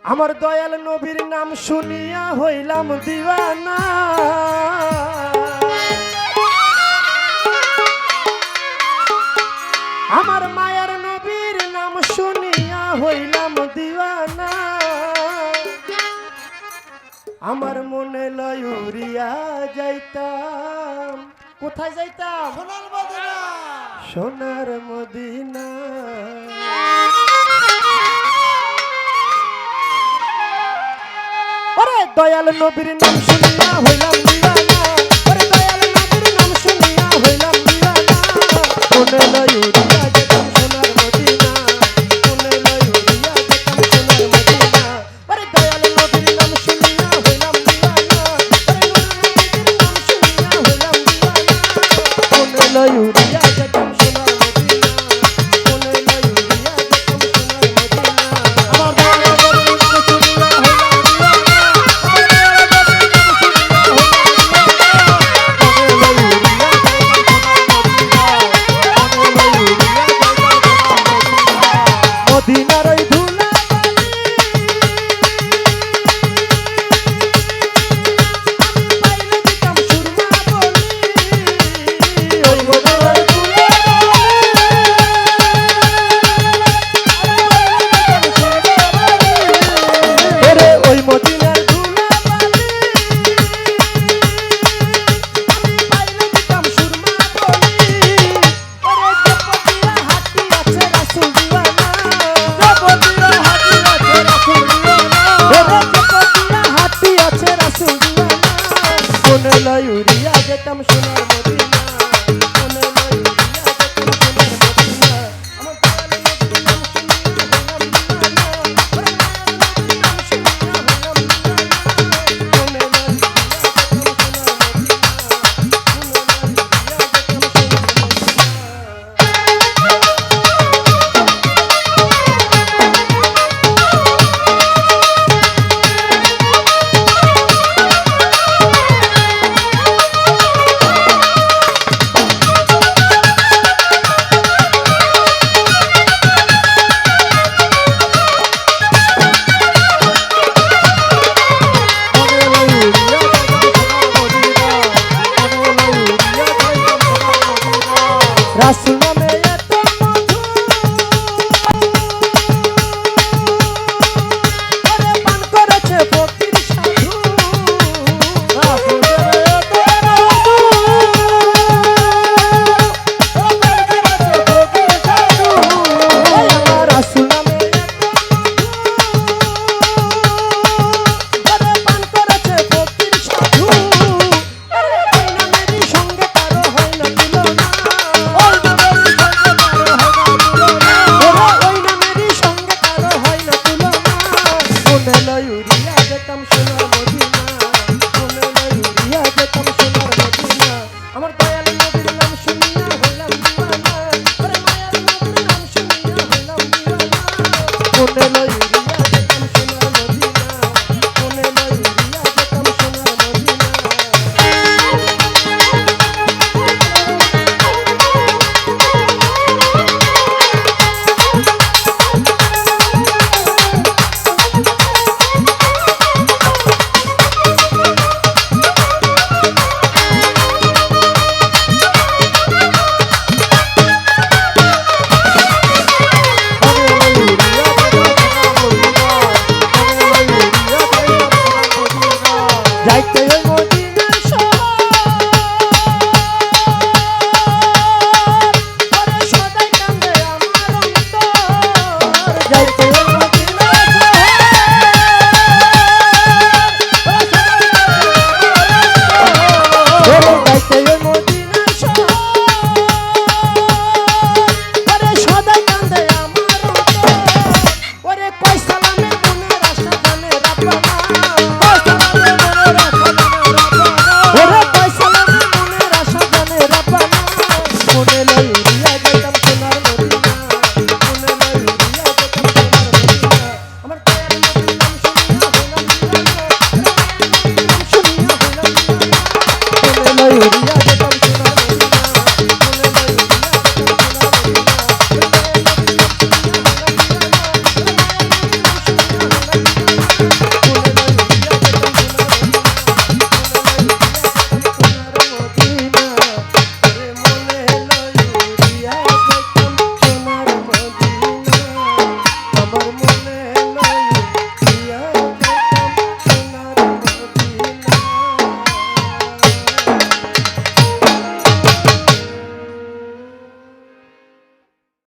আমার দয়াল নবীর নাম শুনিয়া হইলাম দিওয়ানা। আমার মায়ার নবীর নাম শুনিয়া হইলাম দিওয়ানা। আমার মনে লয়ুরিয়া যাইতাম, কোথায় যাইতাম? সোনার মদিনা, সোনার মদিনা। ওরে দয়াল নবীর নাম শুনিয়া হইলাম দিওয়ানা। ওরে দয়াল নবীর নাম শুনিয়া হইলাম দিওয়ানা। মনে লয়ুরিয়া যাইতাম সোনার মদিনা, মনে লয়ুরিয়া যাইতাম সোনার মদিনা। ওরে দয়াল নবীর নাম শুনিয়া হইলাম দিওয়ানা। ওরে নবীর নাম শুনিয়া হইলাম দিওয়ানা। মনে লয়ুরিয়া যাইতাম সোনার মদিনা, মনে লয়ুরিয়া যাইতাম সোনার মদিনা। আমার দয়াল নবীর নাম শুনিয়া হইলাম দিওয়ানা। মদিনার ওই ধুলা পাইলে দিতাম সুরমা বলি। ওই মদিনার ধুলা ওরে ওই মদিনার ধুলা পাইলে দিতাম সুরমা বলি। ওরে জপতিয়া হাতি আছে রাসূল দিওয়ানা। মনে লয়ুরিয়া যেতাম সোনার মদিনা, মনে লয়ুরিয়া যেতাম সোনার মদিনা। আমার দয়াল নবীর নাম শুনিয়া হইলাম দিওয়ানা। ওরে মায়ার নবীর নাম শুনিয়া হইলাম দিওয়ানা। মনে লয়ুরিয়া যেতাম সোনার মদিনা, মনে লয়ুরিয়া যেতাম সোনার রাসূল নামে এত মধু, ওরে পান করেছে ফকির সাধু। রাসূল নামে এত মধু, ওরে পান করেছে ফকির সাধু। আমার রাসূল নামে এত মধু, ওরে পান করেছে ফকির সাধু। ওরে ওই নামেরই সঙ্গে কারো হয় না তুলনা। মনে লয়ুরিয়া যেতাম সোনার মদিনা, মনে লয়ুরিয়া যেতাম সোনার মদিনা। আমার দয়াল নবীর নাম শুনিয়া হইলাম দিওয়ানা। ওরে মায়ার নবীর নাম শুনিয়া হইলাম দিওয়ানা। মনে লয়ুরিয়া যেতাম সোনার মদিনা, মনে লয়ুরিয়া যেতাম সোনার মদিনা। যাইতে ওই মদিনার শহর, ওরে সদাই কান্দে আমার অন্তর। যাইতে ওই মদিনার শহর, ওরে যাইতে ওই মদিনার শহর, ওরে সদাই কান্দে আমার অন্তর। ওরে কয় সালামে মনের আশা জানে রাব্বানা। ওরে কয় সালামে মনের আশা জানে রাব্বানা। মনে লয়ুরিয়া যেতাম সোনার মদিনা, মনে লয়ুরিয়া যেতাম সোনার মদিনা। আমার দয়াল নবীর নাম শুনিয়া হইলাম দিওয়ানা। নাম শুনিয়া হইলাম দিওয়ানা। মনে লয়ুরিয়া